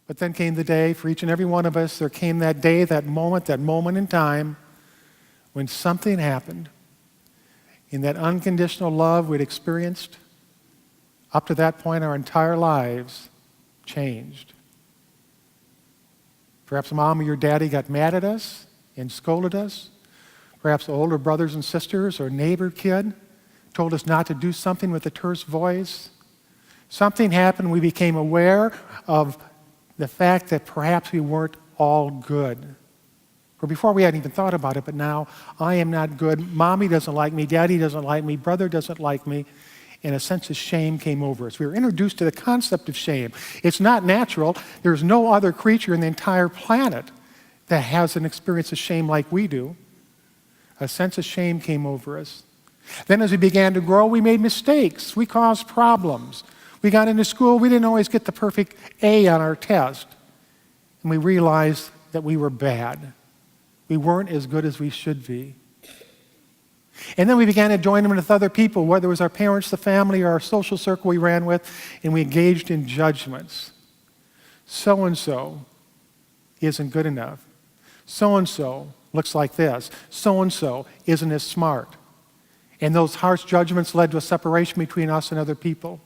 But then came the day for each and every one of us. There came that day, that moment in time when something happened in that unconditional love we'd experienced. Up to that point, our entire lives changed. Perhaps mom or your daddy got mad at us and scolded us. Perhaps older brothers and sisters or neighbor kid told us not to do something with a terse voice. Something happened. We became aware of the fact that perhaps we weren't all good. Or before we hadn't even thought about it, but now I am not good. Mommy doesn't like me. Daddy doesn't like me. Brother doesn't like me. And a sense of shame came over us. We were introduced to the concept of shame. It's not natural. There's no other creature in the entire planet that has an experience of shame like we do. A sense of shame came over us. Then as we began to grow, we made mistakes. We caused problems. We got into school. We didn't always get the perfect A on our test. And we realized that we were bad. We weren't as good as we should be. And then we began to join in with other people, whether it was our parents, the family, or our social circle we ran with, and we engaged in judgments. So-and-so isn't good enough. So-and-so looks like this. So-and-so isn't as smart. And those harsh judgments led to a separation between us and other people.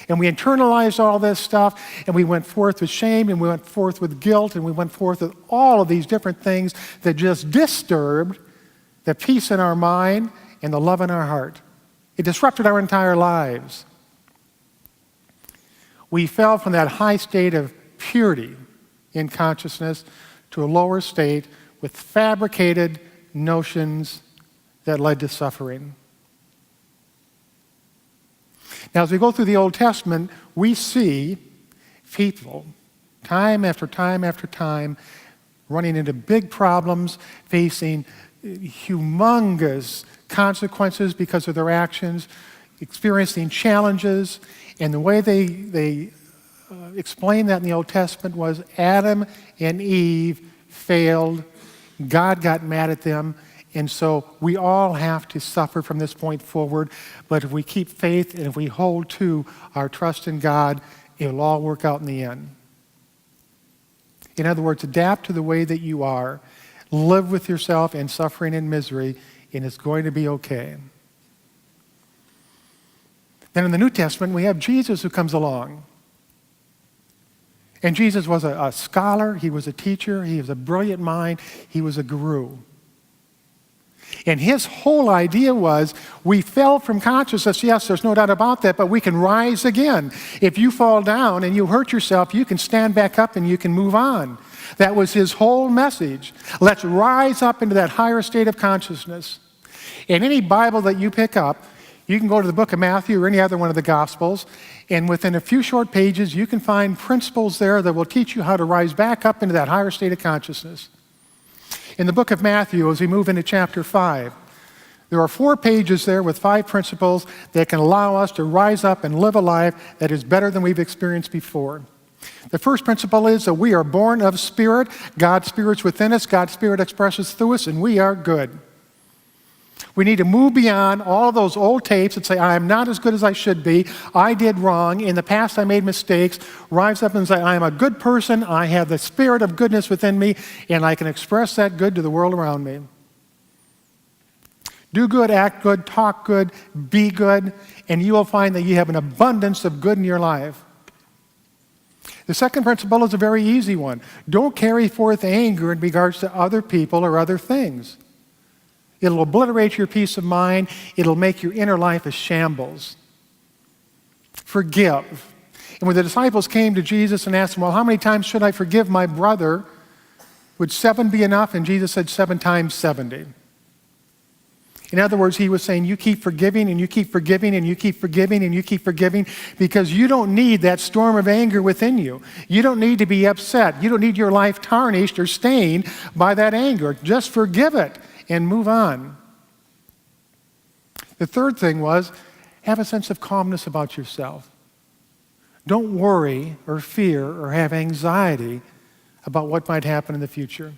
And we internalized all this stuff, and we went forth with shame, and we went forth with guilt, and we went forth with all of these different things that just disturbed the peace in our mind and the love in our heart. It disrupted our entire lives. We fell from that high state of purity in consciousness to a lower state with fabricated notions that led to suffering. Now, as we go through the Old Testament, we see people, time after time after time, running into big problems, facing humongous consequences because of their actions, experiencing challenges, and the way they explained that in the Old Testament was Adam and Eve failed, God got mad at them, and so we all have to suffer from this point forward, but if we keep faith and if we hold to our trust in God, it'll all work out in the end. In other words, adapt to the way that you are. Live with yourself in suffering and misery, and it's going to be okay. Then in the New Testament, we have Jesus who comes along. And Jesus was a scholar, he was a teacher, he was a brilliant mind, he was a guru. And his whole idea was, we fell from consciousness, yes, there's no doubt about that, but we can rise again. If you fall down and you hurt yourself, you can stand back up and you can move on. That was his whole message. Let's rise up into that higher state of consciousness. In any Bible that you pick up, you can go to the book of Matthew or any other one of the Gospels, and within a few short pages, you can find principles there that will teach you how to rise back up into that higher state of consciousness. In the book of Matthew, as we move into chapter 5, there are 4 pages there with 5 principles that can allow us to rise up and live a life that is better than we've experienced before. The first principle is that we are born of Spirit. God's Spirit's within us. God's Spirit expresses through us, and we are good. We need to move beyond all of those old tapes and say, I am not as good as I should be. I did wrong. In the past, I made mistakes. Rise up and say, I am a good person. I have the spirit of goodness within me, and I can express that good to the world around me. Do good, act good, talk good, be good, and you will find that you have an abundance of good in your life. The second principle is a very easy one. Don't carry forth anger in regards to other people or other things. It'll obliterate your peace of mind. It'll make your inner life a shambles. Forgive. And when the disciples came to Jesus and asked him, well, how many times should I forgive my brother? Would 7 be enough? And Jesus said 7 times 70. In other words, he was saying, you keep forgiving and you keep forgiving and you keep forgiving and you keep forgiving because you don't need that storm of anger within you. You don't need to be upset. You don't need your life tarnished or stained by that anger. Just forgive it and move on. The third thing was, have a sense of calmness about yourself. Don't worry or fear or have anxiety about what might happen in the future.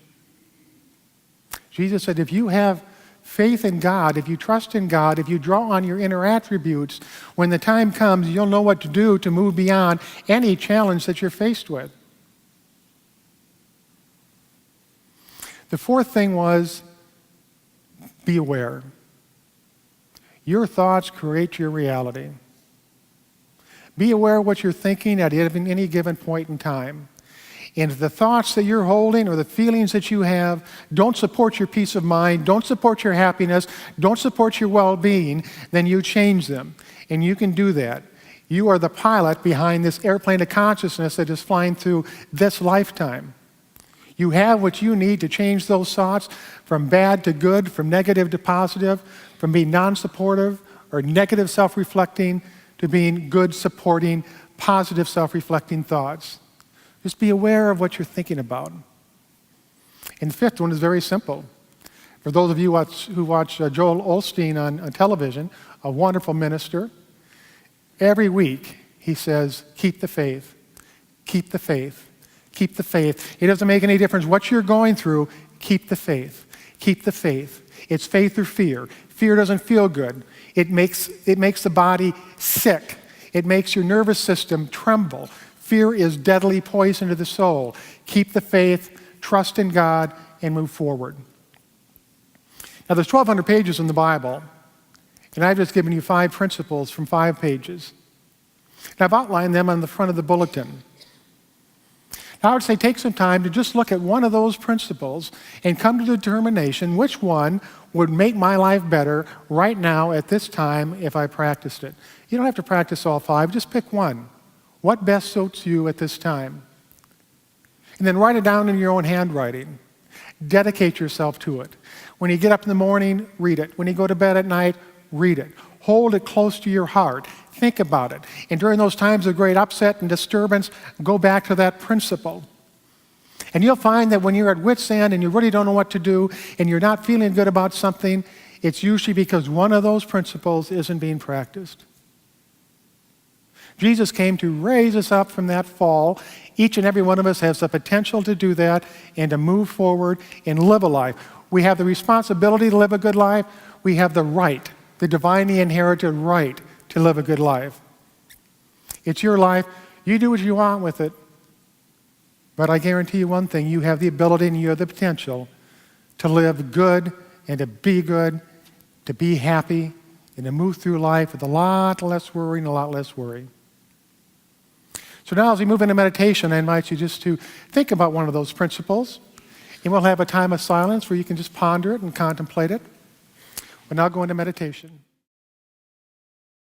Jesus said, if you have faith in God, if you trust in God, if you draw on your inner attributes, when the time comes, you'll know what to do to move beyond any challenge that you're faced with. The fourth thing was, be aware. Your thoughts create your reality. Be aware of what you're thinking at any given point in time. And if the thoughts that you're holding or the feelings that you have don't support your peace of mind, don't support your happiness, don't support your well-being, then you change them. And you can do that. You are the pilot behind this airplane of consciousness that is flying through this lifetime. You have what you need to change those thoughts from bad to good, from negative to positive, from being non-supportive or negative self-reflecting to being good, supporting, positive self-reflecting thoughts. Just be aware of what you're thinking about. And the fifth one is very simple. For those of you who watch Joel Osteen on television, a wonderful minister, every week he says, keep the faith, keep the faith, keep the faith. It doesn't make any difference what you're going through, keep the faith, keep the faith. It's faith or fear. Fear doesn't feel good. It makes the body sick. It makes your nervous system tremble. Fear is deadly poison to the soul. Keep the faith, trust in God, and move forward. Now, there's 1,200 pages in the Bible, and I've just given you 5 principles from 5 pages. And I've outlined them on the front of the bulletin. Now, I would say take some time to just look at one of those principles and come to the determination which one would make my life better right now at this time if I practiced it. You don't have to practice all 5, just pick one. What best suits you at this time? And then write it down in your own handwriting. Dedicate yourself to it. When you get up in the morning, read it. When you go to bed at night, read it. Hold it close to your heart. Think about it. And during those times of great upset and disturbance, go back to that principle. And you'll find that when you're at wit's end and you really don't know what to do and you're not feeling good about something, it's usually because one of those principles isn't being practiced. Jesus came to raise us up from that fall. Each and every one of us has the potential to do that and to move forward and live a life. We have the responsibility to live a good life. We have the right, the divinely inherited right to live a good life. It's your life. You do what you want with it. But I guarantee you one thing, you have the ability and you have the potential to live good and to be happy, and to move through life with a lot less worry and a lot less worry. So now as we move into meditation, I invite you just to think about one of those principles, and we'll have a time of silence where you can just ponder it and contemplate it. We'll now go into meditation.